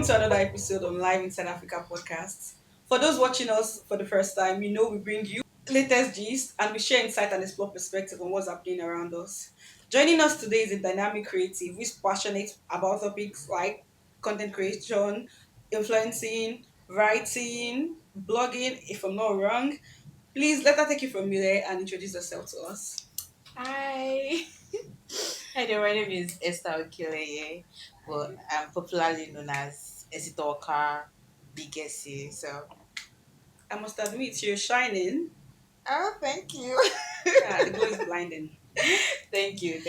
to another episode on Live Inside Africa podcast. For those watching us for the first time, we bring you latest gist and we share insight and explore perspective on what's happening around us. Joining us today is a dynamic creative who is passionate about topics like content creation, influencing, writing, blogging, if I'm not wrong. Please let her take it from there and introduce herself to us. Hi. Hi there, my name is Essie Talker, but I'm popularly known as Essie Talker, Big Essie. I must admit, you're shining. Oh, thank you. Yeah, the glow is blinding. Thank you.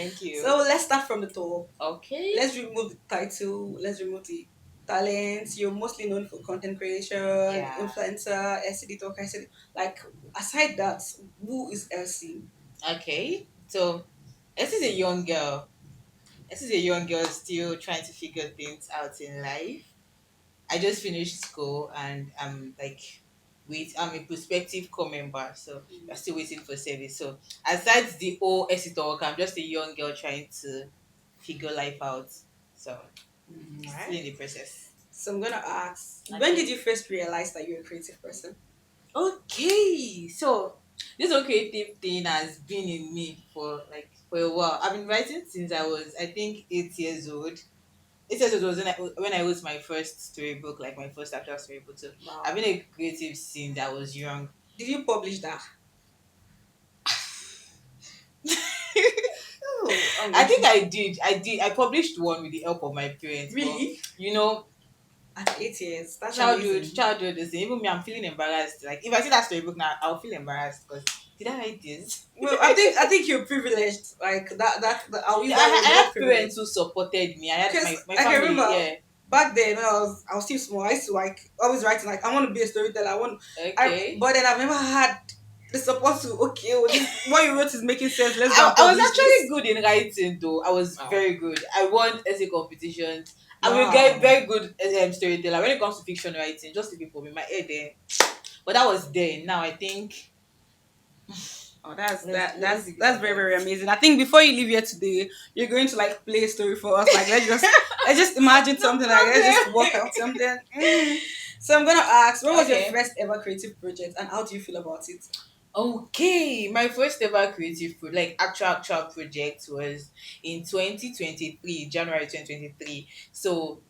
So let's start from the top. Okay. Let's remove the title. Let's remove the talents. You're mostly known for content creation, Yeah. influencer, Essie Talker. Like aside that, who is Elsie? Okay. So, Essie is a young girl. Essie is a young girl still trying to figure things out in life. I just finished school and I'm a prospective core member, so we're still waiting for service. So aside the old Essie Talk, I'm just a young girl trying to figure life out. So still in Alright. the process. So I'm gonna ask, when did Okay. you first realize that you're a creative person? Okay. So this whole creative thing has been in me for a while. I've been writing since I was I think 8 years old. 8 years old was when I wrote my first storybook, like my first actual storybook. So I've Wow. been a creative since I was young. Did you publish that? Oh, I think I did. I published one with the help of my parents, but really? you know, At 8 years, that's childhood, amazing. childhood is even me. I'm feeling embarrassed. Like if I see that storybook now, I'll feel embarrassed because did I write this? Well, I think you're privileged. Like that I'll use Yeah, that word. I The had word privileged. parents who supported me. I had Because my I can family. remember Yeah. back then when I was still small, I used to like always writing like I want to be a storyteller. Okay. But then I've never had the support to what you wrote is making sense. Let's go and I was publish actually this. good in writing though. I was Wow. very good. I won essay competitions. I'm a guy Wow. very good storyteller when it comes to fiction writing. Just the people in my head then, but that was then. Now I think Oh, that's let's that let's that's leave it that's at very that. very amazing. I think before you leave here today, you're going to like play a story for us. Like let's just imagine No something like let's just problem. work out something. So I'm gonna ask, what was your Okay. first ever creative project and how do you feel about it? Okay, my first ever like actual project was in 2023, January 2023. So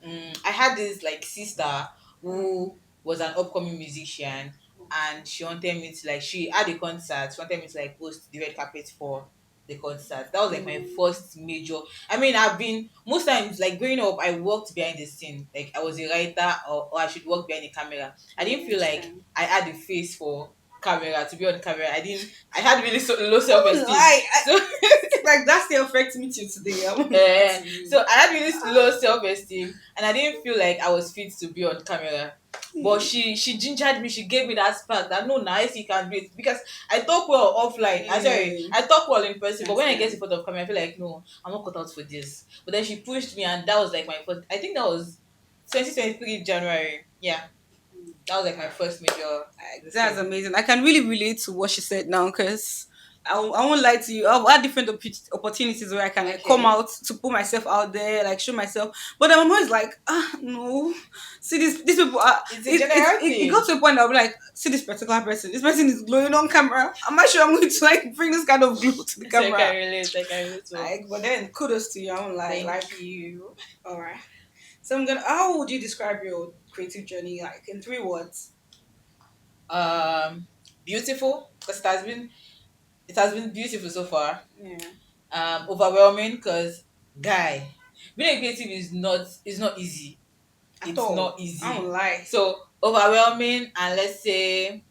I had this like sister Mm. who was an upcoming musician, and she wanted me to like she had a concert. She wanted me to like host the red carpet for the concert. That was like my Mm. first major. I mean, I've been most times like growing up, I worked behind the scene. Like I was a writer, or I should work behind the camera. I I didn't feel like understand. I had the face for camera to be on camera. I had really low I won't self-esteem. lie. So Like that still affects me till today. I won't lie uh, to you. so I had really low self-esteem, and I didn't feel like I was fit to be on camera. But she gingered me, she gave me that spark that no, now I see you can do it, because I talk well offline. I sorry, Mm. I talk well in I person, but when I get in understand. front of camera I feel like no, I'm not cut out for this. But then she pushed me, and that was like my first, I think that was 2023 January. Yeah, that was like my first major this That's thing. amazing. I can really relate to what she said now because I won't lie to you. I've had different opportunities where I can like come Okay. out to put myself out there, like show myself. But then I'm always like, no. See these people are It's a general it got thing. to a point that I'll be like, see this particular person. This person is glowing on camera. I'm not sure I'm going to like bring this kind of glow to the So I camera. can relate. I can relate. So Like, but then kudos to you. I won't lie. thank Like, you. all right. So I'm gonna. How would you describe your creative journey? Like in 3 words. Beautiful, because it has been beautiful so far. Yeah. Overwhelming because guy, being a creative is not easy. At It's all. not I easy. won't lie. So overwhelming, and let's say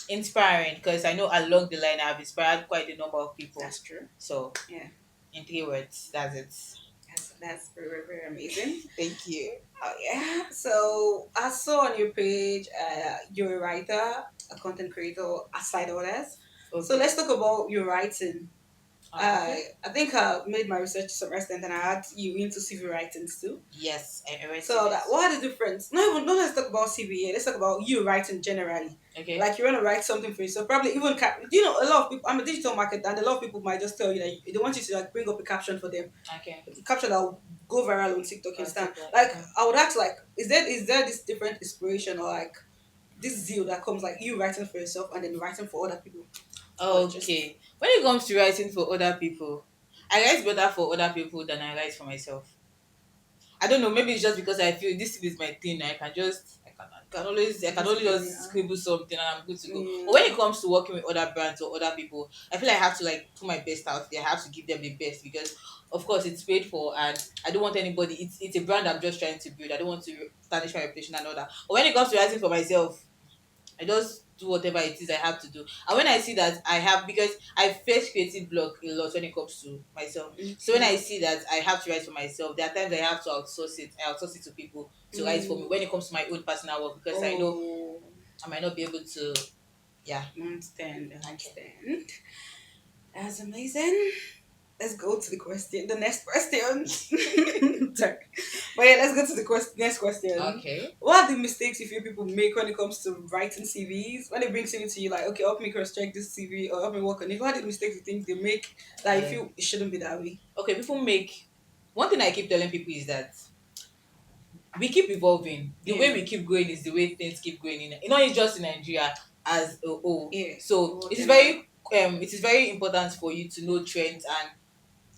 inspiring, because I know along the line I've inspired quite a number of people. That's true. So Yeah. in 3 words, that's it. That's very, very, very amazing. Thank you. Oh yeah. So I saw on your page, you're a writer, a content creator, aside others. So Okay. let's talk about your writing. Okay. I think I made my research to some extent, and I had you into CV writings too. Yes, I read So that CVs. what are the difference? No, even not let's talk about CV. Let's talk about you writing generally. Okay. Like you want to write something for yourself. Probably even a lot of people. I'm a digital marketer, and a lot of people might just tell you that they want you to like bring up a caption for them. Okay. A caption that will go viral on TikTok, you On understand? TikTok. Like I would ask, like, is there this different inspiration, or like this zeal that comes, like you writing for yourself and then writing for other people, or it's just Okay. When it comes to writing for other people, I write better for other people than I write for myself. I don't know, maybe it's just because I feel this is my thing. I can always basically, just scribble something and I'm good to go. But when yeah. it comes to working with other brands or other people, I feel like I have to like put my best out there. I have to give them the best because of course it's paid for and I don't want anybody, it's a brand I'm just trying to build. I don't want to tarnish my reputation and all that. But when it comes to writing for myself, I just do whatever it is I have to do. And when I see that I have, because I face creative block a lot when it comes to myself. So when I Okay. see that I have to write for myself, there are times I have to outsource it. I outsource it to people to write for me when it Mm. comes to my own personal work because I know Oh, I might not be able to. Yeah. I Okay. understand. That's amazing. Let's go to the next question. Sorry. But yeah, let's go to the next question. Okay. What are the mistakes you feel people make when it comes to writing CVs? When they bring CV to you, like, okay, help me cross check this CV or help me work on it. What are the mistakes you think they make that you Um, feel it shouldn't be that way? okay. People make one thing I keep telling people is that we keep evolving. The way Yeah, we keep going is the way things keep going in. Not just in Nigeria as a whole. yeah. The So whole it is general. very important for you to know trends and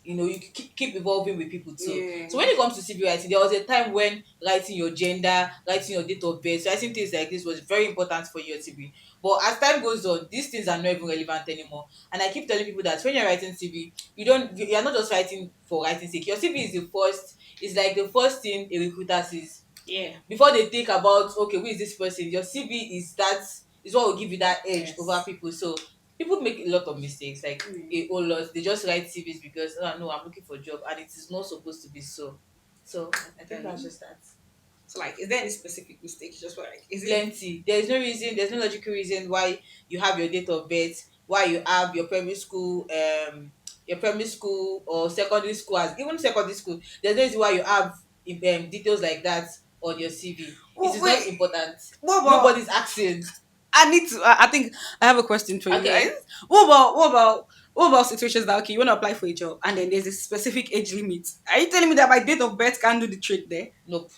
you keep evolving with people too. So Yeah. when it comes to CV writing, there was a time when writing your gender, writing your date of birth, writing things like this was very important for your CV. But as time goes on, these things are not even relevant anymore. And I keep telling people that when you're writing CV, you are not just writing for writing sake. Your CV is like the first thing a recruiter sees Yeah. before they think about, okay, who is this person. Your CV is what will give you that edge over Yes. people. So people make a lot of mistakes, like Mm. a whole lot. They just write CVs because, oh no, I'm looking for a job, and it is not supposed to be so. So I think that's Then, just that. so like, is there any specific mistake? Just like, is it? Plenty. There is no reason. There's no logical reason why you have your date of birth, why you have your primary school or secondary school, as even secondary school. There's no reason why you have details like that on your CV. It Oh, is not wait. important. What about? Nobody's asking. I need to. I think I have a question for you guys. Okay. What about situations that, okay, you want to apply for a job and then there's a specific age limit? Are you telling me that my date of birth can't do the trick there? Nope.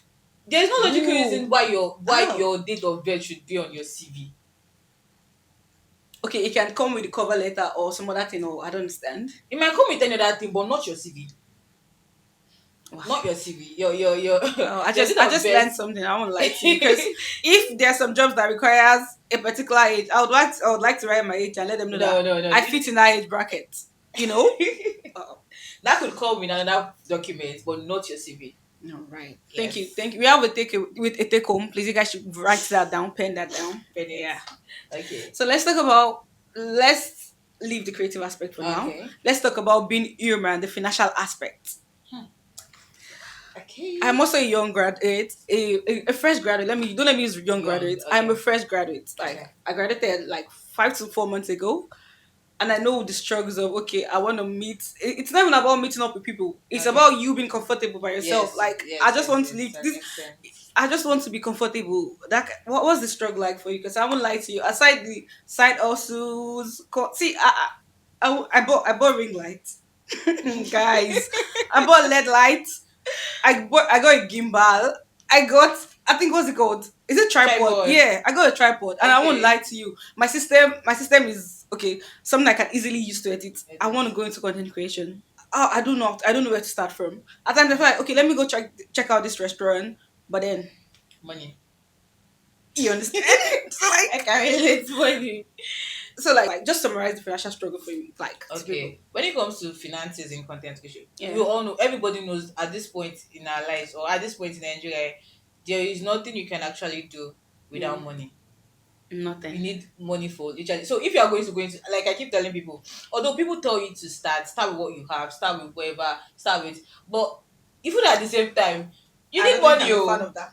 There's no logical reason Ooh. why Oh. your date of birth should be on your CV. Okay, it can come with the cover letter or some other thing. Or I don't understand. It might come with any other thing, but not your CV. Wow. Not your CV. Your Oh, I your just date I of just learned birth. something. I won't lie to you, because if there's some jobs that requires a particular age, I would like to write my age and let them know No, that no, no. I fit in that age bracket. You know. Oh, That could come with another document, but not your CV. all right. Thank you. Yes. Thank you. We have a take home. Please, you guys should write that down, pen that down. Bennett. Yeah. Okay. So let's leave the creative aspect for now. Okay. Let's talk about being human, the financial aspect. Hmm. Okay. I'm also a young graduate, a fresh graduate. Let me use young Young. graduate. I'm a Okay. fresh graduate. Like Okay. I graduated like 5 to 4 months ago, and I know the struggles of, okay, I want to meet. It's not even about meeting up with people. It's Okay. about you being comfortable by yourself. Yes. Like I Yes. just Yes. want to Yes. leave To an this. extent. I just want to be comfortable. What was the struggle like for you? Because I won't lie to you. Aside the side hustles, see, I bought ring lights, guys. I bought LED lights. I got a gimbal. I think, what's it called? Is it tripod? Tripod. Yeah, I got a tripod, and I won't lie Okay. to you. My system is okay. Something I can easily use to edit. I Edit. want to go into content creation. Oh, I don't know where to start from. At times I feel like, okay, let me go check out this restaurant, but then Money. you understand. so I like, can relate money. so like, just summarize the financial struggle for you, like to people. Okay, when it comes to finances in content creation, we Yeah, all know, everybody knows at this point in our lives or at this point in Nigeria, there is nothing you can actually do yeah, without money. You nothing. need money for literally. So if you are going to like I keep telling people, although people tell you to start with what you have, start with whatever, start with, but even at the same time, you I need don't think money. I'm a fan Oh, of that.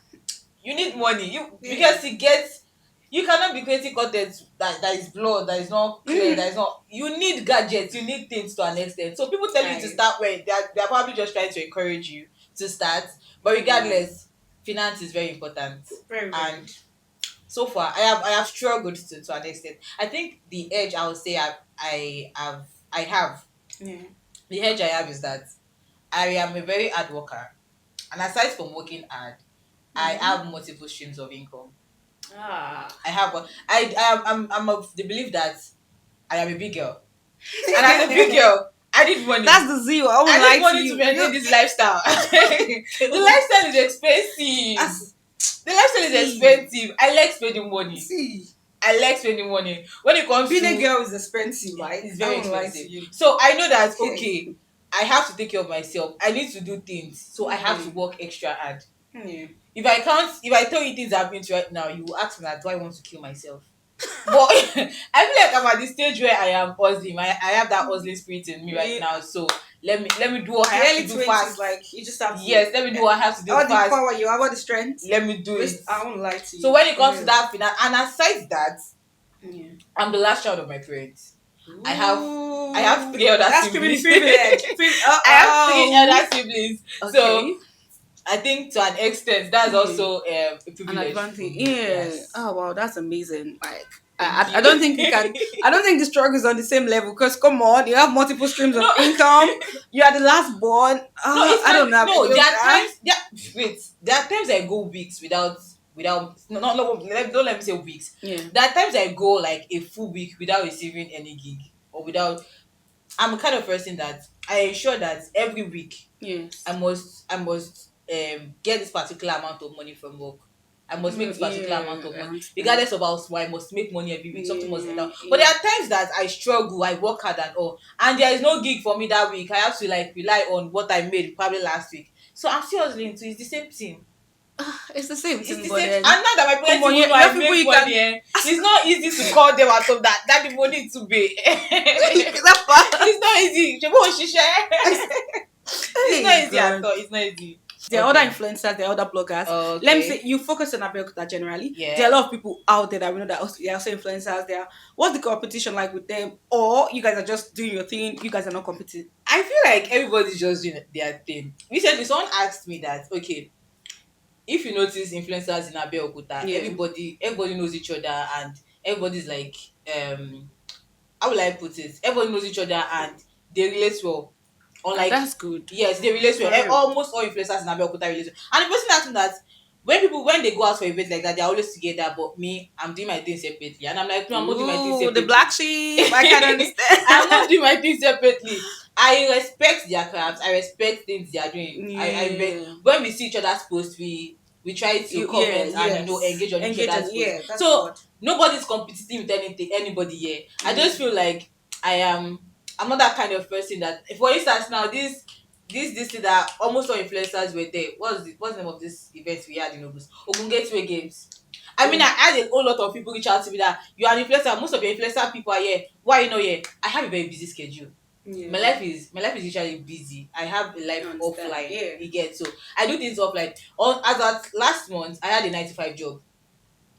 you need money. You Yeah. because it gets you cannot be creating content that is blurred, that is not clear, Mm, that is not you need gadgets, you need things to an extent. So people tell you to guys. start when they're probably just trying to encourage you to start. But Yeah. regardless, finance is very important. Very, very. And so far I have struggled to an extent. I think the edge I would say I have Yeah. the edge I have is that I am a very hard worker. And aside from working hard, I Mm-hmm. have multiple streams of income. Ah. I have one. I'm of the belief that I am a big girl, and as a big girl, I need That's money. the zeal. I I won't need lie to money to you. maintain this lifestyle. The lifestyle is expensive. As, The lifestyle is see, expensive. I like spending money. see, I like spending money. When it comes being a to, girl is expensive. Like, it's I very won't lie to expensive. you. So I know that okay, I have to take care of myself. I need to do things. So I have to Hmm. work extra hard. Hmm. If I tell you things happening right now, you will ask me that do I want to kill myself? But I feel like I'm at the stage where I am hustling. I have that hustling spirit in me right Yeah. now. So let me do what I The have to early do 20s, fast. like, you just have to. Yes, let me do what I have to do All the fast. power you have, all the strength. Let me do it. Waste, I won't lie to So you. when it For comes to real. that finance, and aside that, Yeah. I'm the last child of my parents. I have Ooh, three other that's giving siblings. me privilege. I have three Oh. other siblings. So Okay. I think to an extent that's Yeah. also a An privilege for advantage. me. Yeah. Yes. Oh wow, that's amazing. Like Thank I you. don't think we can. I don't think the struggle is on the same level. Because come on, you have multiple streams of No, income. You are the last born. no, it's I fine. don't have any No, of there are that. times. Wait, there are times I go weeks without. No. Don't let me say weeks. Yeah. There are times I go like a full week without receiving any gig or without. I'm the kind of person that I ensure that every week Yes. I must get this particular amount of money from work. I must make Mm, this particular amount yeah, of I money, understand. regardless of how small. I must make money every week. Something must Yeah, settle. But there yeah. are times that I struggle. I work hard and all, and there is no gig for me that week. I have to like rely on what I made probably last week. So I'm still hustling too. It's the same thing. It's the same It's thing, the but same. then And now that my come parents on, even know you I have people make you money, can. it's not easy to call them out of that the money to be. That part. It's not easy. Ṣebí o ń I- ṣiṣẹ́? It's not Hey easy at God. all. It's not easy. There are other Okay. influencers, there are other bloggers. Let me say Okay. you focus on Abeokuta generally. There are a Yeah. lot of people out there that we know that they are also influencers there. What's the competition like with them? Or you guys are just doing your thing, you guys are not competing. I feel like everybody's just doing their thing. Recently, someone asked me that, okay, if you notice influencers in Abeokuta, Yeah. everybody knows each other and everybody's like, um, how will I put it? Everybody knows each other and they relate well. Ah, Unlike, that's good. yes, they relate For well. real. Almost all influencers in Abeokuta relate well. And the person asked me that when they go out for events like that, they're always together, but me, I'm doing my thing separately. And I'm like, no, I'm not doing my thing Ooh, the black separately. sheep. I can I'm not understand. doing my thing separately. I respect their craft. I respect things they are doing. Yeah. When we see each other's posts, we try to Yeah, comment and yes. engage on each Engage on, other's posts. yeah, that's the So word. nobody's competing with anybody here. I Yeah. just feel like I am. I'm not that kind of person that. For instance, now this thing that almost all influencers were there. What's the name of this event we had in August? Ogun Gateway Games. I mean, I Oh, had a whole lot of people reach out to me that you are an influencer. Most of your influencer people are here. Why are you not here? I have a very busy schedule. yeah. My life is usually busy. I have a I life understand. offline. Yeah. You get, so I do things offline. As at last month, I had a 9 to 5 job.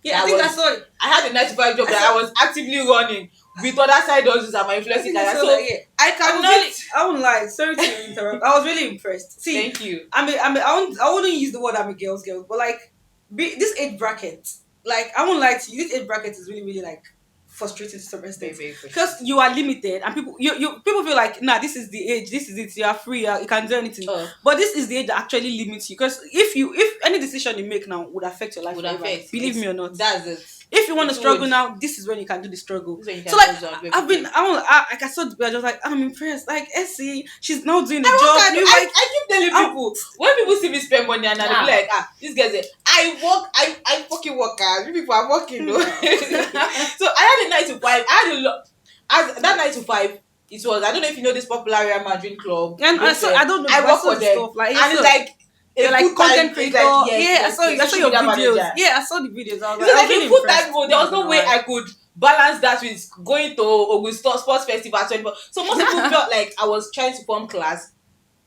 Yeah, I That think I was saw it. I had a 9 to 5 job I that saw I was actively running with other side hustles and my I influencing think I career. saw that. So Yeah, I I was was really. not. I won't lie. Sorry to interrupt. I was really impressed. See, Thank you. I wouldn't use the word I'm a girls, but like, this age bracket, like, I won't lie to you. This age bracket is really, really like frustrating to some Very, extent very because frustrating. you are limited and people feel like nah, this is the age, this is it, you are free, you can do anything, Oh, but this is the age that actually limits you because if any decision you make now would affect your life would forever, affect believe it. me or not. That's it. If you want to It would. struggle now, this is when you can do the struggle. This is when you So can like also do I've been, everything. like I saw the I was like, I'm impressed. Like Essie, she's now doing the I work job. hard. You I, like, I keep telling I'm, people when people see me spend money and they'll be ah, like, this guy's a, I work, I fucking work hard. You people are working though. no. So I had a 9 to 5. I had a lot. As that 9 to 5, it was. I don't know if you know this popular Real Madrid club. And I This saw, I don't know, I but I work saw for the them, stuff. Like, yeah, and it's so like a you're like full time. content It's like creator. yes, Yeah, yes, yes, I saw social your media videos. manager. Yeah, I saw the videos. I was It like, was I was like a really full time impressed. role. I'm There not was gonna no way lie. I could balance that with going to Ogun Sports Festival 24. So most people felt like I was trying to form class.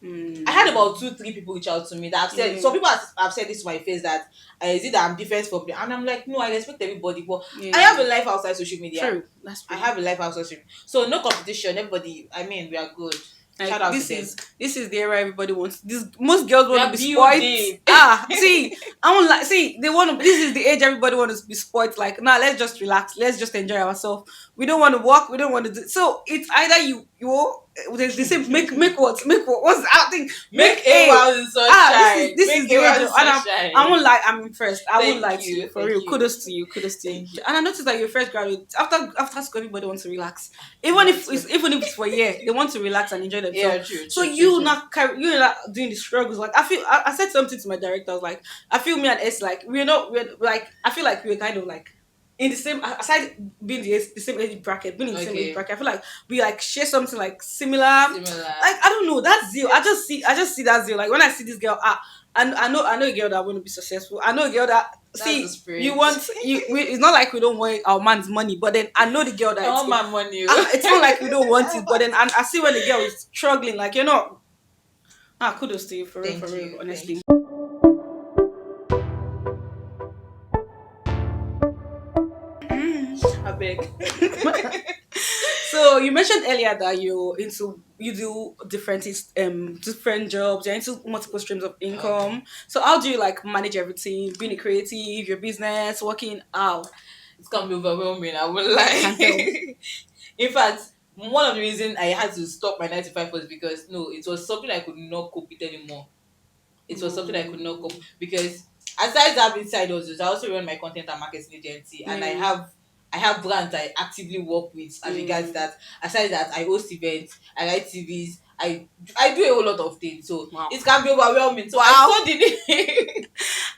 I had Hmm. about 2, 3 people reach out to me that have said, Yeah, some people have said this to my face that is it that I'm different from them? And I'm like, no, I respect everybody, but I have yeah. a life outside social media. True. That's I true. have a life outside social media. So no competition, everybody, I mean, we are good. Shout Like out to this them. is this is the era everybody wants. This most girls We want to are be spoiled. building. See, I want like see they want to. This is the age everybody wants to be spoiled. Like nah, let's just relax. Let's just enjoy ourselves. We don't want to work. We don't want to do. So it's either you They say make what what's that thing? Make Make a a while in sunshine. this is Make the a way while in and I sunshine. won't lie, I'm impressed. I won't lie Thank to you you. for Thank real. you. Kudos to you. Thank you. And I noticed that you're a fresh graduate. After school, everybody wants to relax. Yeah, true. Even if it's for a year, they want to relax and enjoy Yeah, themselves. true, So true, true, you true. not you're not doing the struggles. Like I said something to my director. I was like, I feel me and S like we're like I feel like we're kind of like in the same aside being the same age bracket, being in the same age Okay. bracket, I feel like we like share something like similar. Similar. Like I don't know, that zeal. I just see that zeal. Like when I see this girl, and I know a girl that want to be successful. I know a girl that That's the see you spirit. want it's not like we don't want our man's money, but then I know the girl that I want my money. it's not like we don't want it, but then I see when the girl is struggling, like you're not. Kudos to you for Thank real, you. Thank honestly. you. I beg. So you mentioned earlier that you do different jobs, you're into multiple streams of Okay. income. So how do you like manage everything, being a creative, your business, working out? It's gonna be overwhelming, I won't I can tell. lie. In fact, one of the reasons I had to stop my 9 to 5 was because no, it was something I could not cope with anymore. It was something I could not cope because aside having side hustles, I also run my content and marketing agency, and Yeah, I have brands I actively work with as regards yeah. that. Aside that, I host events, I write TVs, I do a whole lot of things, so Wow. it can be overwhelming. So I Wow. saw the need,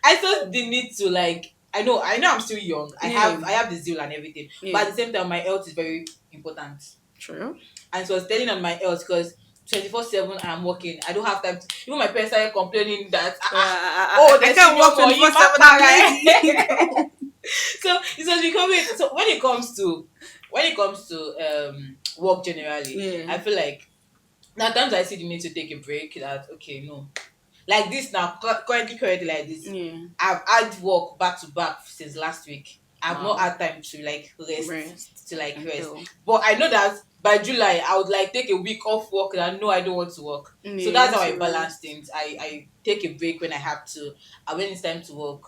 I saw the need to like. I know I'm still young. Yeah, I have the zeal and everything, but yeah. at the same time, my health is very important, True. and so I was telling on my health because 24/7 I'm working. I don't have time to, even my parents started complaining that oh, I there's can't senior work for you 24/7. I'm lazy. right. So it was becoming so when it comes to work generally, Yeah, I feel like now times I see the need to take a break that okay, no, like this now currently like this, yeah. I've had work back to back since last week. I've not Wow. had time to like Rest. I can rest, tell. but I know that by July I would like take a week off work and no, I don't want to work. So Yeah, that's how just I balance rest. things. I take a break when I have to, and when it's time to work,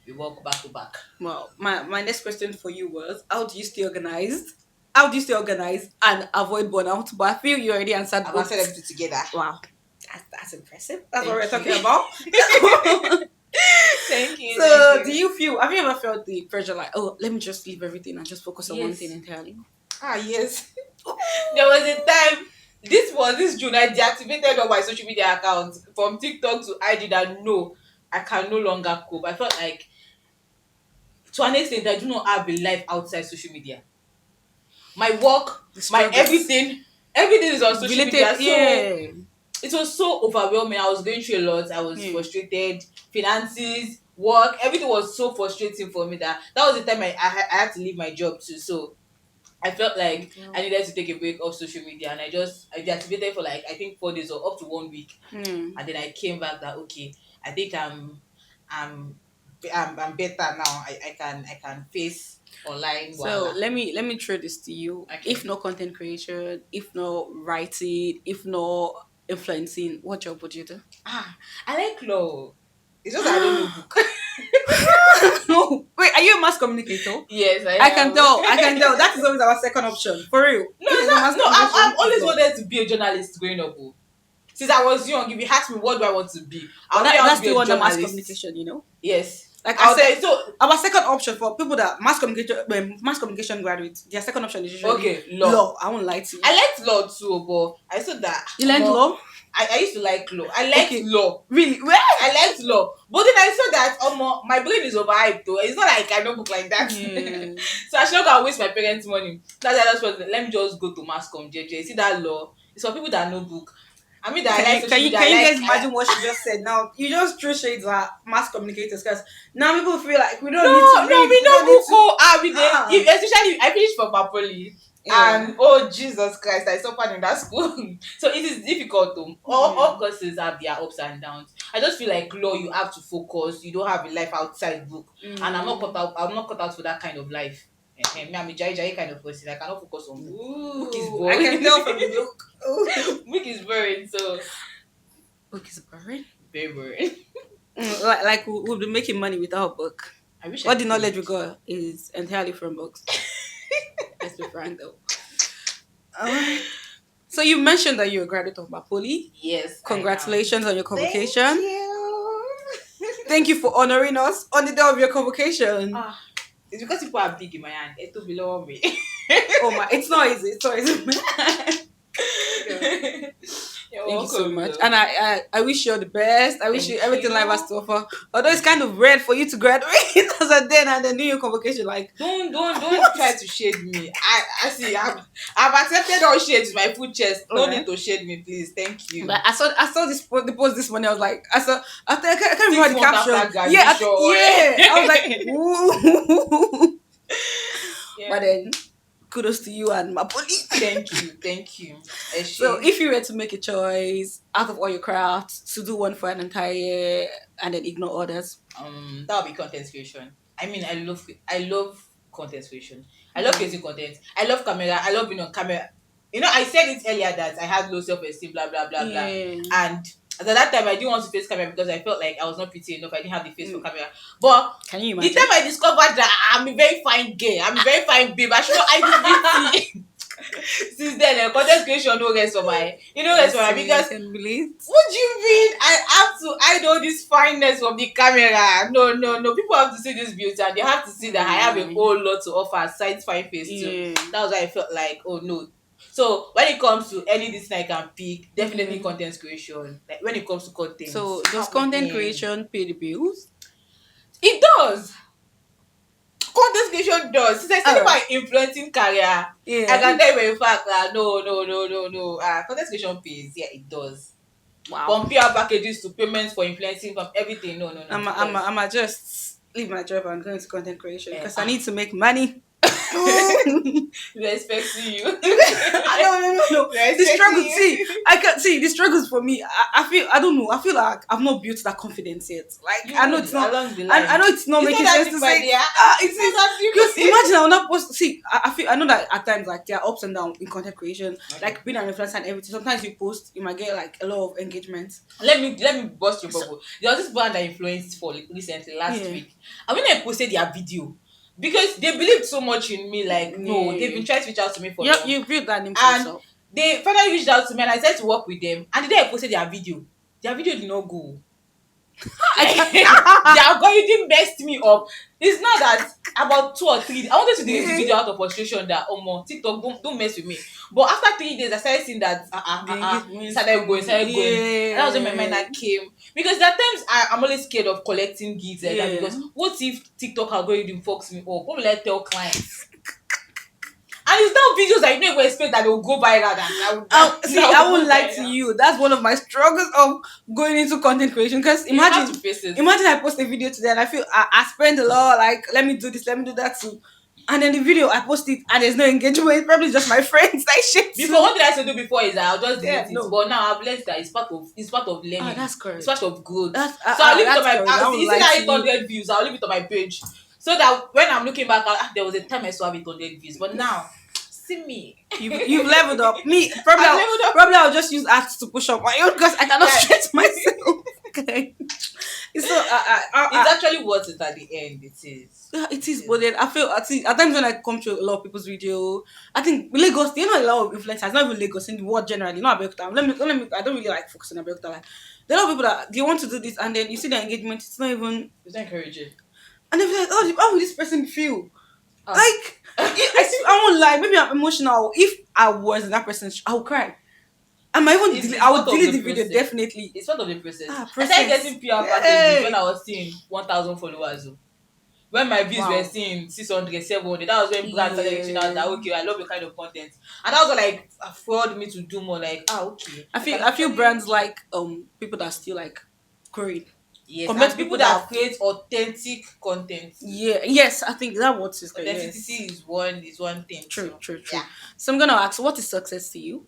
we work back to back. Well, my next question for you was, how do you stay organized? How do you stay organized and avoid burnout? But I feel you already answered I've both. answered everything together. Wow, that's impressive. That's what we're Thank talking you. about. Thank you. Thank So, you. have you ever felt the pressure, like, oh, let me just leave everything and just focus on one thing Yes. entirely? Ah, yes. There was a time. This June. I deactivated all my social media accounts from TikTok to IG. That no, I can no longer cope. I felt like to an extent I do not have a life outside social media. My work, The my struggles everything is on social media. related, So yeah, it was so overwhelming. I was going through a lot. I was yeah. frustrated. Finances, work, everything was so frustrating for me that was the time I had to leave my job too. So I felt like Okay. I needed to take a break off social media, and I deactivated for like I think 4 days or up to 1 week, Hmm. and then I came back that okay, I think I'm I'm better now. I can face online So voila. let me throw this to you. If Okay. not content creation, if not writing, if not influencing, what job would you do? Ah, I like law. It's just that I don't know book. No, wait, are you a mass communicator? Yes, I I can am. tell. I can tell. That is always our second option. For real. No, If it's it's not not. mass No, I've communication, it's always law. wanted to be a journalist growing up. Oh. Since I was young, if you ask me what do I want to be, But I'll tell you I want that's to be still a under mass journalist. communication, you know? Yes, Like I I'll tell said, you. So our second option for people that mass communication graduates, their second option is usually okay, law. law. I won't lie to you. I liked law too, but I saw that You learned law? I used to like law. I liked Okay. law. Really? Where? I liked law. But then I saw that my brain is overhyped though. It's not like I don't book like that. Yeah. So I should not go and waste my parents' money. That's why I just was like, let me just go to mass com JJ. See that law? It's for people that know book. I mean that I like social media. Can you guys I like imagine what she just said? Now you just threw shades at mass communicators because now people feel like we don't need to no, read, we we know don't need book. to. Oh, we there. Ah, Especially I finished for Papoli. yeah, And oh Jesus Christ, I suffered in that school. So it is difficult to yeah. all courses have their ups and downs. I just feel like law you have to focus, you don't have a life outside book. And Mm. I'm not cut out for that kind of life. Me, I'm a jai kind of person. I cannot focus on book. Book is Ooh, I can boring. tell from the look. Ooh. Book is boring, so Book is boring. very boring. Like we'll be making money without a book. I wish I All the knowledge could. we got is entirely from books. Let's be frank though. Alright. So you mentioned that you're a graduate of Mapoli. Yes, I am. Congratulations on your Thank convocation. you. Thank you for honoring us on the day of your convocation. Ah, it's because people are big in my hand. It will below me. Oh my, it's not easy. It's not easy. Yeah. You're Thank you so welcome, much. though. And I wish you all the best. I wish you Thank everything life has you. to offer. Although it's kind of rare for you to graduate as a then and then do your convocation. Like, Don't try to shade me. I see. I've accepted all shades with my full chest. No okay. need to shade me, please. Thank you. But I saw the post this morning. I was like, I can't remember Six the months caption. after Yeah, graduation. yeah. I was like, ooh. But Yeah. then, kudos to you and Mapoli. Thank you, So, Essie. if you were to make a choice out of all your crafts to do one for an entire year and then ignore others, That would be content creation. I mean, I love content creation. I love creating content. I love camera. I love being on camera. I said it earlier that I had low self esteem, blah blah blah blah, yeah, and at that time I didn't want to face camera because I felt like I was not pretty enough. I didn't have the face for camera. But can you the imagine? time I discovered that I'm a very fine girl, I'm a very fine babe, I should not hide this beauty. Since then, content creation no rest for my, rest for my I because can believe. what do you mean I have to hide all this fineness from the camera? No, no, no. People have to see this beauty and they have to see that I have a whole lot to offer aside fine face too. Yeah. That was why I felt like, oh no. So when it comes to any this thing I can pick, definitely content creation. Like when it comes to content. So does content creation pay the bills? It does. Content creation does. Since I started Alright. my influencing career, I Yeah. can tell you in fact that no, no, no, no, no. Content creation pays. Yeah, it does. Wow. From PR packages to payments for influencing, from everything. No, no, no. I'm just leave my job and go into content creation because I Ah. need to make money. We're expecting you. No. We're The struggle. expecting you. See, I can see the struggles for me. I feel I don't know. I feel like I've not built that confidence yet. Like You I know would it's not. along the line. I know it's not It's making not that sense to deep, my say. dear. It It's is not that deep. because imagine I will not post. See, I feel I know that at times like there are ups and downs in content creation, Okay. like being an influencer and everything. Sometimes you post, you might get like a lot of engagement. Let me bust your bubble. There was this brand I influenced for recently last Yeah. week, and when I posted their video, because they believed so much in me, like no, they've been trying to reach out to me for long, You built that name for and yourself. they finally reached out to me, and I started to work with them. And the day I posted their video did not go. The algorithm messed me up. It's not that about 2 or 3 days. I wanted to delete the video out of frustration that TikTok don't mess with me. But after 3 days, I started seeing that The engagement started going. Yeah. And that was when my mind now came. Because there are times I'm always scared of collecting gigs like that, because what if TikTok algorithm fucks me up? What will I tell clients? And it's now videos that you don't even expect that they will go viral. I won't lie to you. That's one of my struggles of going into content creation. Because You have imagine to face it. I post a video today and I feel I spend a lot, like let me do this, let me do that too. And then the video I post it and there's no engagement. It's probably just my friends like shit. Before, what did I used to do before is that I'll just delete Yeah, it. no. But now I've learned that it's part of learning. That's correct. It's part of growth. That's So I'll leave it on that's my correct. I won't you see lie that to you. 800 views, I'll leave it on my page. So that when I'm looking back, there was a time I saw 800 views. But now, see me. You've leveled up. Me I've leveled up. probably I'll just use ads to push up my own because I cannot Yeah. stretch myself. Okay. So It's actually worth it at the end. It is. yeah, it is, but then I feel at times when I come to a lot of people's video, I think Lagos, a lot of influencers, not even Lagos in the world generally, not Abeokuta. Let me. I don't really like focusing on Abeokuta. Like there are a lot of people that they want to do this, and then you see the engagement, it's not even, It's not encouraging. and they're like, oh, how will this person feel? Ah. Like I won't lie, maybe I'm emotional. If I was in that person's shoe, I would cry. I might even It's I would part of delete the the video process. definitely. It's part of the process. I Process. started getting PR packages when I was seeing 1,000 followers. When my views were seeing 600, 700, that was when brands started reaching out that okay, I love your kind of content, and that was like afford me to do more. Like okay, I feel brands like people that still like growing. yes, compared and to people that create authentic content. Yeah, yes, I think that what is Authenticity is one thing. True. Yeah. So I'm gonna ask, what is success to you?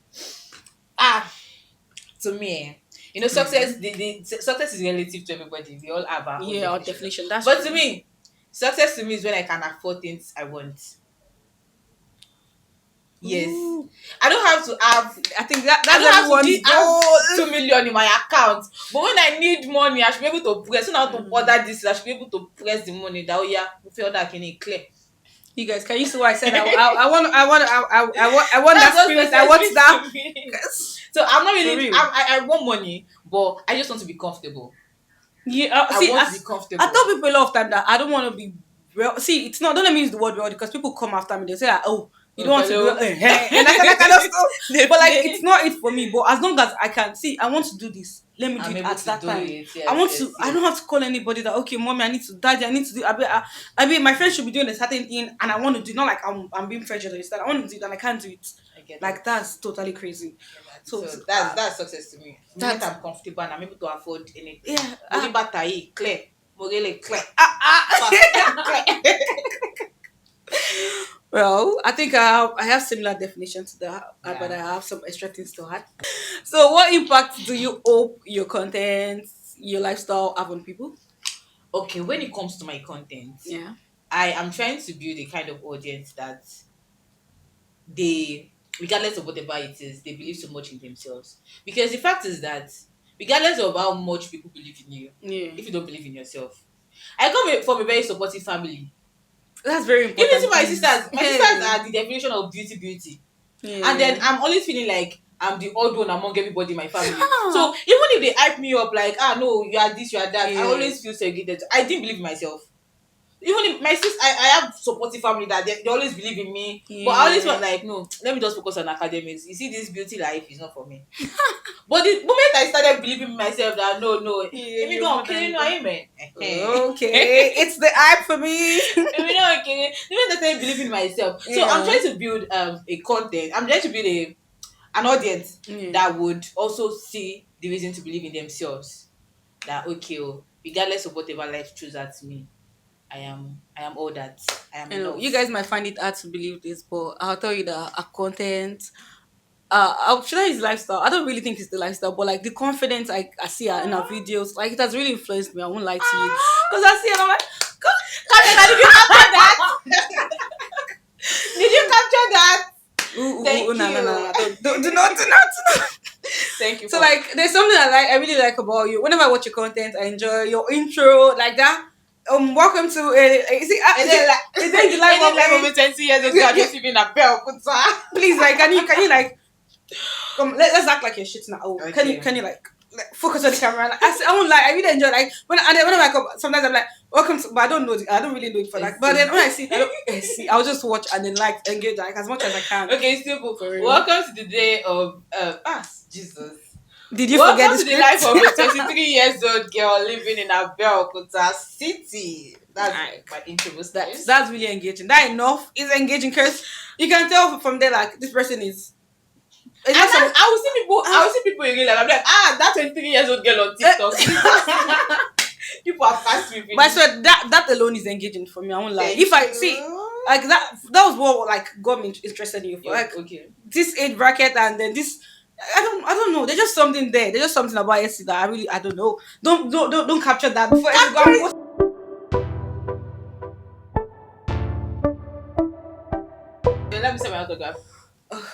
To me, success. The success is relative to everybody. We all have our own Our definition. definition. That's But true. to me, success to me is when I can afford things I want. Yes. Ooh. I don't have to have. I think that's I don't have to everyone's have goal. 2 million in my account. But when I need money, I should be able to press. When I want to order this, I should be able to press the money. That oh yeah, we feel that can clear. You guys, can you see what I said? I want That's that what spirit. I want specific that. to me. So I'm not For really. real. I want money, but I just want to be comfortable. Yeah, I see, want to be as I comfortable. tell people a lot of time that I don't want to be well. See, it's not. Don't let me use the word well because people come after me. They say, like, "Oh, you don't want to be well," Hello. and that kind of stuff. They But like, it's play. not it for me. But as long as I can see, I want to do this. Let me do I'm it able at to that do time. it. I Yes, want to. yes, I don't yes. have to call anybody that. Okay, mommy, I need to. Daddy, I need to do. I mean, my friends should be doing a certain thing, and I want to do. Not like I'm being prejudiced. That I want to do it, and I can't do it. I get Like that. that's totally crazy. I get that. So, So that's success to me. The moment that's I'm comfortable and I'm able to afford anything. yeah. Money batai clear. Mogele clear. Ah, Fast ah. clear. Well, I think I have similar definition to that, but Yeah. I have some extra things to add. So, what impact do you hope your content, your lifestyle have on people? Okay, when it comes to my content, Yeah. I am trying to build a kind of audience that they, regardless of whatever it is, they believe so much in themselves. Because the fact is that, regardless of how much people believe in you, Yeah. if you don't believe in yourself, I come from a very supportive family. That's very Even to important, my please. sisters, my sisters Hey. are the definition of beauty, beauty. And then Yeah. I'm always feeling like I'm the odd one among everybody in my family. So Ah. even if they hype me up like, ah no, you are this, you are that, I Yeah. always feel segregated. I didn't believe in myself. Even if my sister, I have supportive family that they always believe in me, but I always felt Yeah. like, no, let me just focus on academics. You see, this beauty life is not for me. But the moment I started believing in myself that no, no, Yeah. even You're though more I'm killing than no that. amen. Okay, it's the app for me. Even though I'm killing, even I started believing in myself. So I'm Yeah. trying to build a content. I'm trying to build an audience Yeah. that would also see the reason to believe in themselves. That okay, oh, regardless of whatever life throws at me, I am all that. I am I know you guys enough. might find it hard to believe this, but I'll tell you that our content, should I use lifestyle? I don't really think it's the lifestyle, but like the confidence I see her in her videos, like it has really influenced me. I won't lie to you, because I see it, and I'm like, God, Capture that! Did you capture that? Did you capture that? ooh, Thank no, no, no, you. no, do not, do not, do not. Thank you So for. like, there's something I really like about you. Whenever I watch your content, I enjoy your intro, like that. Welcome to And then like, is it the life and then of like over 20 years old girl just even a bell puts her. please, like, can you like come, let's act like you're shit now. Oh, Okay. can you like focus on the camera? Like, I won't lie, I really enjoy like whenever I come, sometimes I'm like, welcome to, but I don't know, I don't really know it for Let's that. But see. then when I see it, I don't see, I'll just watch and then like engage like as much as I can. Okay, simple. For real. Welcome to the day of Jesus. Did you forget Welcome the to the life script? of a 23 years old girl living in Abeokuta City. That's Like my intro was that's nice. that's really engaging. That enough is engaging because you can tell from there like this person is. It's And not some. that's, I will see people in real life. I'm like, ah, that 23 years old girl on TikTok. People have passed me But I finish. swear that alone is engaging for me. I won't lie. If Thank I see you. like that was what like got me interested in you for Yo, like okay. this age bracket and then this. I don't know. There's just something there. There's just something about Essie that I don't know. Don't capture that before Essie go Capture and it. post. Let me say my autograph.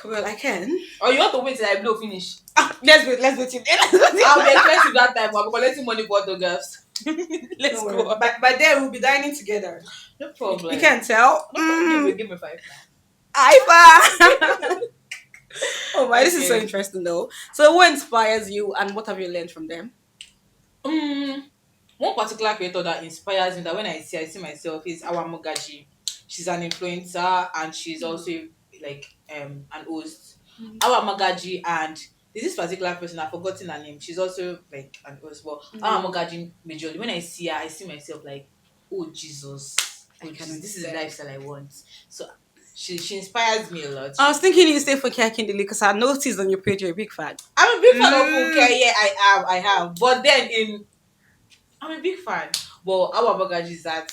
Well, I can. Or you want to wait till I blow finish? Let's wait till I'll be expensive that time. I'll be collecting money for autographs. Let's Don't worry. go. But then we'll be dining together. No You problem. can't tell. No problem. Give me five Iva. Oh my, now. this is so Okay. interesting though. So what inspires you and what have you learned from them? Um, One particular creator that inspires me that when I see myself is Awa Mogaji. She's an influencer and she's also like an host. Awa Mogaji and there's this particular person I've forgotten her name. She's also like an host. But Awa Yeah, Mogaji majorly when I see her, I see myself like, oh Jesus, I oh can Jesus, this is the understand. lifestyle I want. So she inspires me a lot. I was thinking you stay for Kakindili because I noticed on your page you're a big fan. I'm a big fan of Funke. Mm. Yeah, I have. But then I'm a big fan. But our baggage is that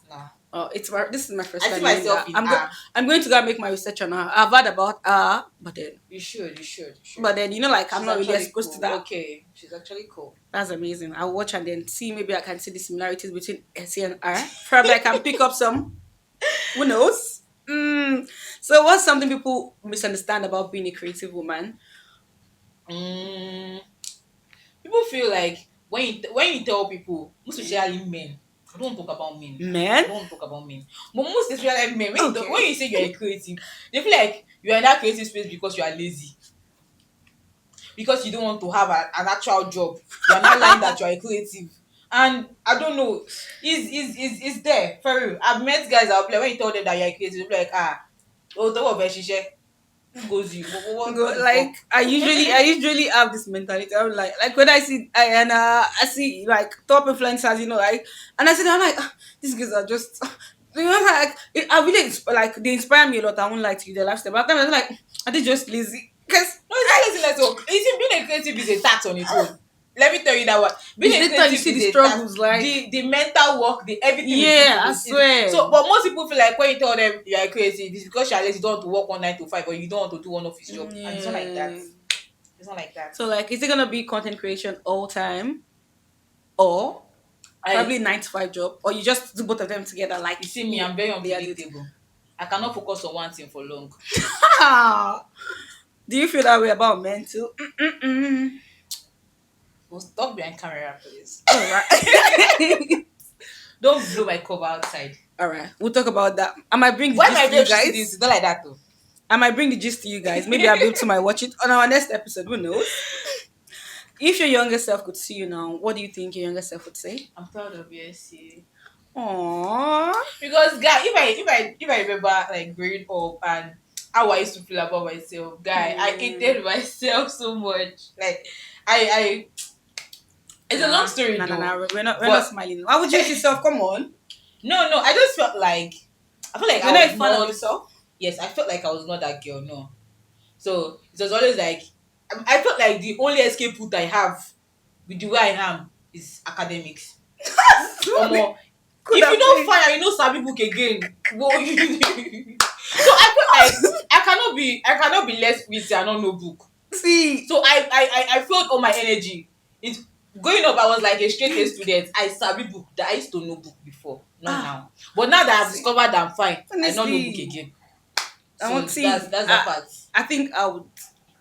nah. Oh, this is my first I see time hearing myself that. in her. I'm going to go and make my research on her. I've heard about her, but then like I'm She's not really actually exposed to cool. that. Okay, she's actually cool. That's amazing. I'll watch and then see maybe I can see the similarities between Essie and her. Probably I can pick up some. Who knows? So what's something people misunderstand about being a creative woman? Mm, People feel like when you tell people, most especially men, I don't talk about men. Men? I don't talk about men. But most especially men, when Okay. you say you're a creative, they feel like you're in that creative space because you are lazy. Because you don't want to have an actual job. You are not lying that you are a creative. And I don't know, is there for real. I've met guys that will be like, when you tell them that you're a creative, they'll be like, oh, talk about shisha. Who goes you? Go, What the like fuck? I usually have this mentality. I'm like when I see I see like top influencers, like, and I see them, I'm like, these guys are just like I really like they inspire me a lot. I won't lie to you, their lifestyle, but I'm like, are they just lazy? Because No, it's not laziness. So, you see, being a creative is a tax on its own. Let me tell you that one. Being it's a later you creative see the is a tax. struggles, like, The mental work, the everything we put yeah, in I it is swear. so. But most people feel like when you tell them you are creative, it's because you are lazy, you don't want to work 1 9 to 5, or you don't want to do one office job, and it's not like that. Yeah. It's not like that. So like, is it gonna be content creation all time, or I probably 9 to 5 job, or you just do both of them together? Like, You see me, I'm very they are the unpredictable. I cannot focus on one thing for long. Do you feel that way about men too? Mm-mm-mm. Well, stop behind camera, please. All right. Don't blow my cover outside. All right. We'll talk about that. I might bring the Why gist my to you babe should see this? guys. It's not like that though. I might bring the gist to you guys. Maybe I'll be able to might watch it on our next episode. Who knows? If your younger self could see you now, what do you think your younger self would say? I'm proud of you, Essie. Aww. Because guy, if I remember like growing up and how I used to feel about myself, guy, I hated myself so much. Like I it's a long story though. We're not But smiling. Why would you hate yourself? Come on. no, I just felt like I felt like You're I not a was fan of not yourself? yes, I felt like I was not that girl, no. So it was always like I felt like the only escape route I have with the way I am is academics. Omo, Could if have you don't played. find and you no sabi book again, what you so I feel like I cannot be less witty and not know book. See. So I felt all my energy. It growing up, I was like a straight A student. I sabi book that I used to know book before, not Ah, now. But now that I've see. discovered that I'm fine, I don't know book Honestly, again. I So want see. that's the part. I think I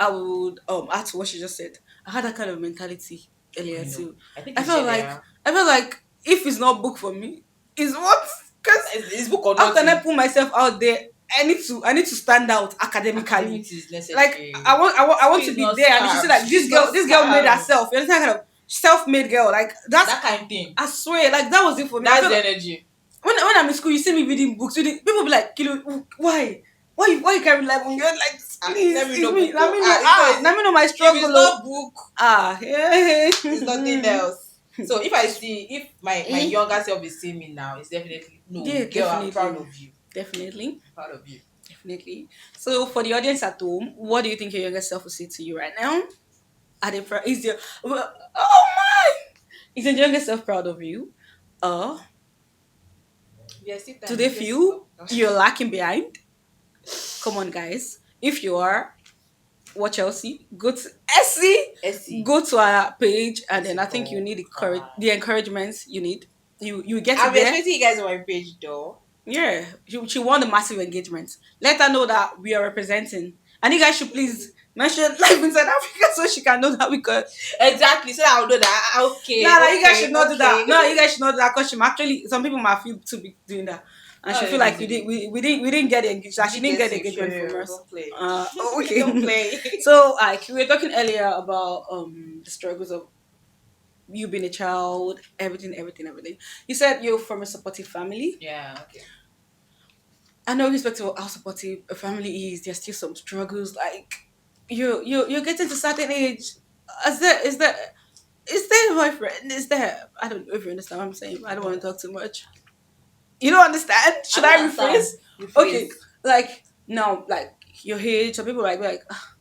would add to what she just said. I had that kind of mentality earlier Growing up, too. I think I it's felt like general. I felt like if it's not book for me, is what? Because It's book or how can I nothing. put myself out there? I need to stand out academically. Academics is Like necessary. I want School to is be not there, and you should see scam. like School this is girl. not This girl made scam. herself. You understand, kind of self-made girl. Like that's. That kind of thing. I swear, like that was it for me. I That's feel the like energy. when I'm in school, you see me reading books. People be like, "Kilo, why? Why you carry life on your like? Please, Let me it's know me. book. Let Oh. me know. It's not Let me know my if it's struggle. Oh. not book, Yeah. it's nothing else. So if my Eh? younger self is seeing me now, it's definitely no Yeah, girl. I'm proud definitely, of you. definitely, I'm proud of you. definitely. So for the audience at home, what do you think your younger self will say to you right now? Are they proud? Oh my! Is your younger self proud of you? Uh, Yes, sit do down. they Just feel stop. you're lacking behind? Come on, guys. If you are, what Chelsea, go to Essie, Essie. go to our page, and then Essie I think you need Talker. the encouragements you need. You get it I'm there. expecting you guys on my page though. Yeah, she won the massive engagement. Let her know that we are representing, and you guys should please mention life inside Africa so she can know that we could. Exactly. So that I'll know that. Okay, Nah, you guys okay, should not do that. okay. No, you guys should not do that because she might actually. Some people might feel to be doing that, and Oh, she feel like easily. we didn't get the engagement. You She did didn't get get the sick, engagement from sure. us. Don't play. Okay. Don't play. So, like we were talking earlier about the struggles of you being a child, everything. You said you're from a supportive family. Yeah. Okay. I know, irrespective of how supportive a family is, there's still some struggles. Like you're getting to a certain age. Is there a boyfriend? Is there? I don't know if you understand what I'm saying. I don't want to talk too much. You don't understand? I Should don't I rephrase? understand. Okay, Rephrase. like no, like your age. Some people like be like, "Ah,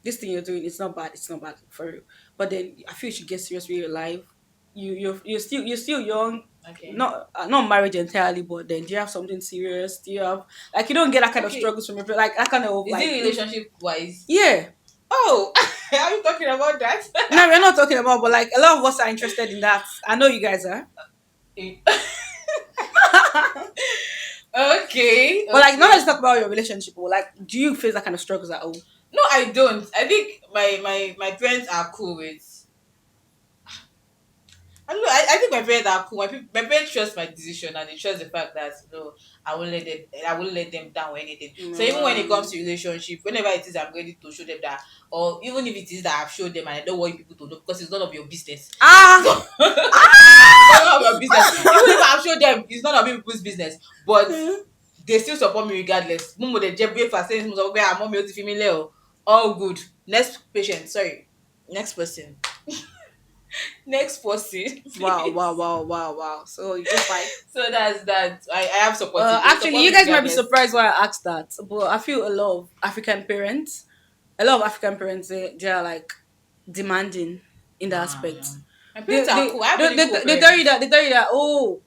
this thing you're doing, it's not bad. It's not bad for you. But then I feel you should get serious with your life. You're still young, Okay. not married entirely, but then do you have something serious? Do you have like you don't get that kind of Okay. struggles from your like that kind of Is like it relationship wise? yeah. Oh, are you talking about that? No, we're not talking about, but like a lot of us are interested in that. I know you guys are. Okay. But like, not Okay. let's talk about your relationship. But like, do you face that kind of struggles at all? No, I don't. I think my parents are cool with. I don't know. I think my parents are cool. My parents trust my decision and they trust the fact that I won't let them down or anything. So even when it comes Um, to relationship, whenever it is I'm ready to show them that, or even if it is that I've showed them and I don't want people to know because it's none of your business. ah, So it's none of your business. Even if I've showed them, it's none of people's business. But they still support me regardless. Mumu the jebe for saying mommy all good. Next patient, sorry. Next person. Next person, wow, wow, please. wow, wow, wow. So you just like So that's that. I have supportive. They actually, support you me guys might be regardless. surprised why I asked that, but I feel a lot of African parents, they are like demanding in that Nah, aspect. yeah. My parents are cool. I have really cool They tell you parents. that oh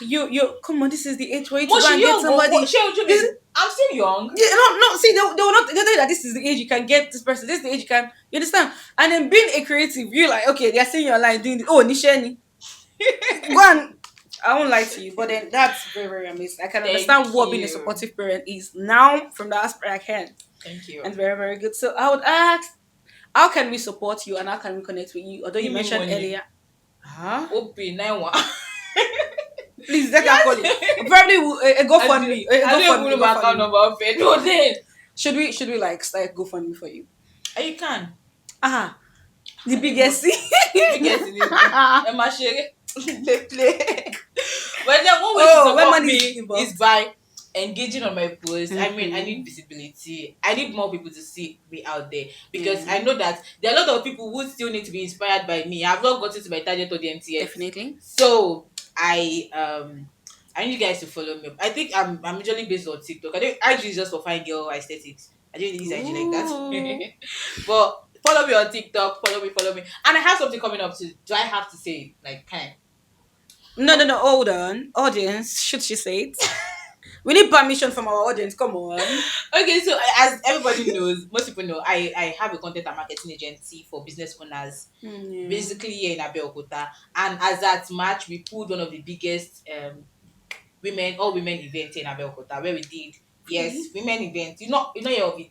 you come on, this is the age for you to But go she and get young. somebody. She will This be. I'm still young. yeah, no, see, they will not. They tell you that this is the age you can get this person. This is the age you can. You understand? And then being a creative, you like okay, they are saying you're like doing this. Oh, Nisheni, go and. I won't lie to you, but then that's very very amazing. I can understand Thank what being a you. supportive parent is now from that aspect. I can, Thank you. and very very good. So I would ask, how can we support you and how can we connect with you? Although you Give me mentioned money. earlier, huh? OP 91. Please let her call it. Yes. Probably a GoFundMe, a I don't even GoFundMe, know a my account GoFundMe. number of it. No, then. Should we like start GoFundMe for you? You can. Ah, the I need biggest. money. Biggest in this. Emma Shere. They play. But then one way to Oh, when support money is me is involved. by engaging on my post. I mean, I need Mm-hmm. visibility. I need more people to see me out there because I Yeah, know that there are a lot of people who still need to be inspired by me. I've not gotten to my target audience yet. definitely. So I need you guys to follow me. I think I'm usually based on TikTok. I don't IG is just for fine girl aesthetics. I don't use IG like that. Ooh. But follow me on TikTok, follow me. And I have something coming up too. Do I have to say it? Like kind No, no, no. Hold on, audience. Should she say it? We need permission from our audience. Come on. Okay, so as everybody knows, most people know, I have a content and marketing agency for business owners, Yeah. basically here in Abeokuta. And as at March, we pulled one of the biggest all women event in Abeokuta where we did Really? women event. You know your of it.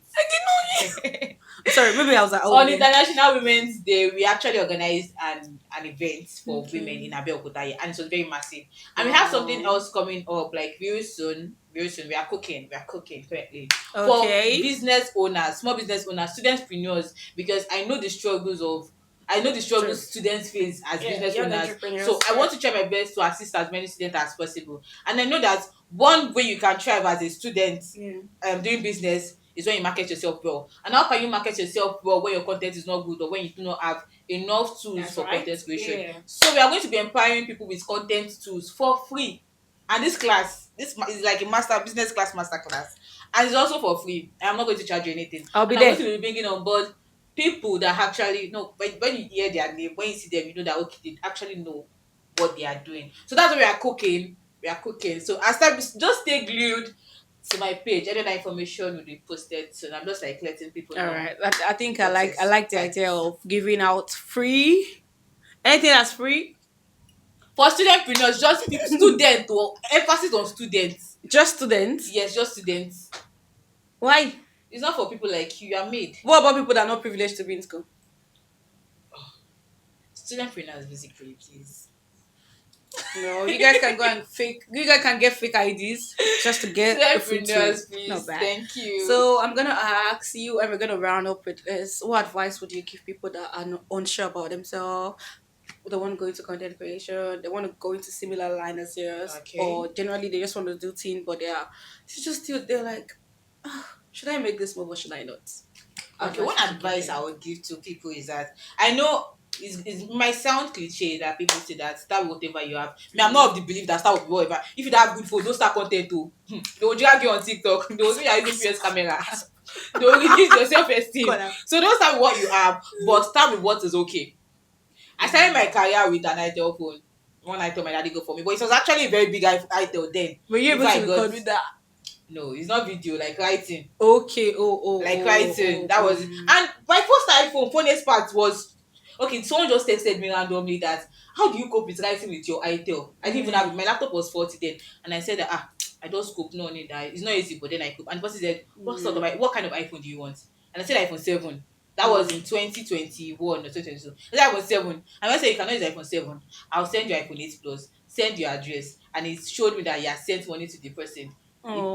I'm sorry. Maybe I was like, oh On yeah. International Women's Day, we actually organized an event for women in Okay. Abeokuta, yeah, and it was very massive. And we have something Oh. else coming up, like very soon. Very soon, we are cooking currently for Okay. business owners, small business owners, studentpreneurs, because I know the True. struggles students face as Yeah, business young owners. So entrepreneurs. I Yeah. want to try my best to assist as many students as possible. And I know that one way you can thrive as a student Yeah. doing business is when you market yourself well. And how can you market yourself well when your content is not good or when you do not have enough tools That's for right. content creation? Yeah. So we are going to be empowering people with content tools for free. And this class, is like a master business class master class, and it's also for free. I am not going to charge you anything, I'll be and I'm going there. to be bringing on board people that actually know. When you hear their name, when you see them, you know that okay, they actually know what they are doing. So that's why we are cooking. We are cooking. So as time just stay glued to my page. Any other information will be posted soon. I'm just like letting people All know right. I think what I is like the that idea is. of giving out free anything that's free. For studentpreneurs, just people, student or emphasis on students. Just students. Yes, just students. Why? It's not for people like you. You are made. What about people that are not privileged to be in school? Studentpreneurs, basically, please. No, you guys can go and fake. You guys can get fake IDs just to get a free tool. Studentpreneurs, Not please. bad. Thank you. So I'm gonna ask you, and we're gonna round up with this. What advice would you give people that are unsure about themselves? They want to go into content creation. They want to go into similar line as yours, Okay. or generally they just want to do teen, but it's just still they're like, "Ah, should I make this move or should I not? Okay, Advice one would you give advice them? I would give to people is that I know it might sound cliche that people say that start with whatever you have. Me, I'm not of the belief that start with whatever. If you don't have good phone, don't start content too. They will drag you on TikTok. They will say you're using PS camera. They will reduce your self-esteem. Corner. So don't start with what you have, but start with what is okay. I started my career with an itel phone. One itel my daddy got for me, but it was actually a very big itel then. Were you Before able to I got record with that? no, it's not video like writing. Okay. Like writing. That was it. And my first iPhone, funniest part was okay, someone just texted me randomly that how do you cope with writing with your itel? I didn't even have it. My laptop was 40 then. And I said that I just cope, no need that. It's not easy, but then I cope. And the person said, what kind of iPhone do you want? And I said iPhone 7. That was in 2021 or 2022. That was 7. And when I say you cannot use iPhone 7, I'll send you iPhone 8 Plus, send your address, and it showed me that he has sent money to the person. He Oh,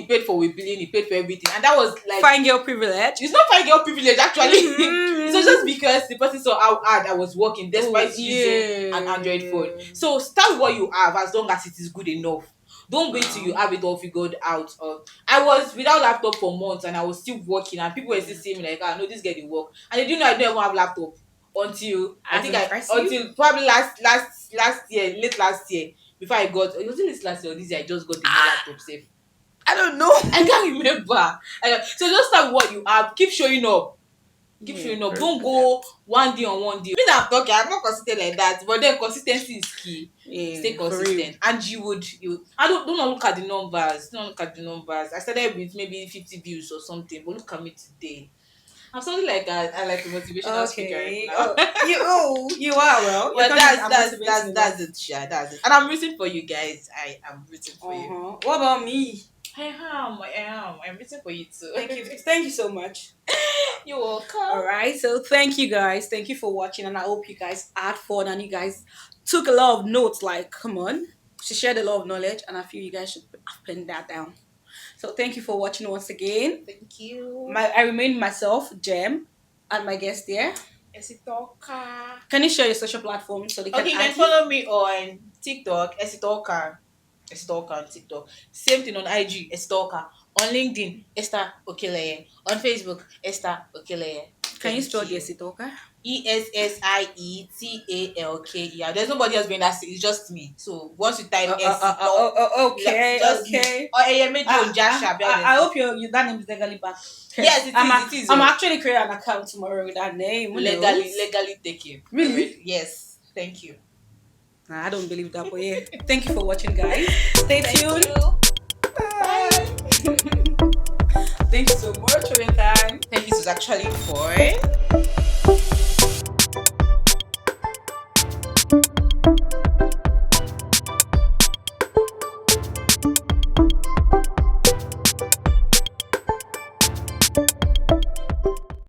paid for we billing, he paid for everything. And that was like, fine girl privilege. it's not finding your privilege actually. So Mhm. just because the person saw how hard I was working Oh despite using an Android phone. yeah. So start with what you have as long as it is good enough. Don't wait till you Wow. have it all figured out. I was without laptop for months and I was still working and people were still Yeah. seeing me like, ah, no, this girl dey work. And they didn't know I don't even have laptop until I As think I impressive. until probably last year, late last year, before I got, it was it last year or this year I just got a new laptop safe. I don't know. I can't remember. So just start with what you have. Keep showing up. Keep Yeah, showing up. very Don't good. go one day on one day. Me that I'm talking, I'm not consistent like that. But then consistency is key. Stay Yeah, for real. consistent. And you I don't not look at the numbers. Don't look at the numbers. I started with maybe 50 views or something, but look at me today. I'm something like I like a motivational speaker right Okay. now. You are well. Your But content are motivating that's enough. it, Sha. That's it. And I'm rooting for you guys. I am rooting for you. What about me? I am. I'm rooting for you too. Thank you. Thank you so much. You're welcome. All right. So thank you guys. Thank you for watching, and I hope you guys had fun and you guys took a lot of notes. Like, come on, she shared a lot of knowledge, and I feel you guys should have penned that down. So thank you for watching once again. Thank you. I remain myself, Jem, and my guest there. Essie Talker. Can you share your social platform so they can Okay, you can add you? follow me on TikTok, Essie Talker. Essie Talker on TikTok. Same thing on IG, Essie Talker. On LinkedIn, Esther Okeleye. On Facebook, Esther Okeleye. Can you Thank spell the you. Essie Talker? ESSIETALKER. There's nobody else being that. It's just me. So once you type Essie Okay, just me. okay. Or Eyemeji Ojasha. I hope your that name is legally back. Yes, it is. It is. I'm actually creating an account tomorrow with that name. Who knows? Legally taken. Really? Alright. Yes. Thank you. Nah, I don't believe that, but yeah. Thank you for watching, guys. Stay Thank tuned. you. Bye. Thank you so much for your time. Thank you. This was actually fun.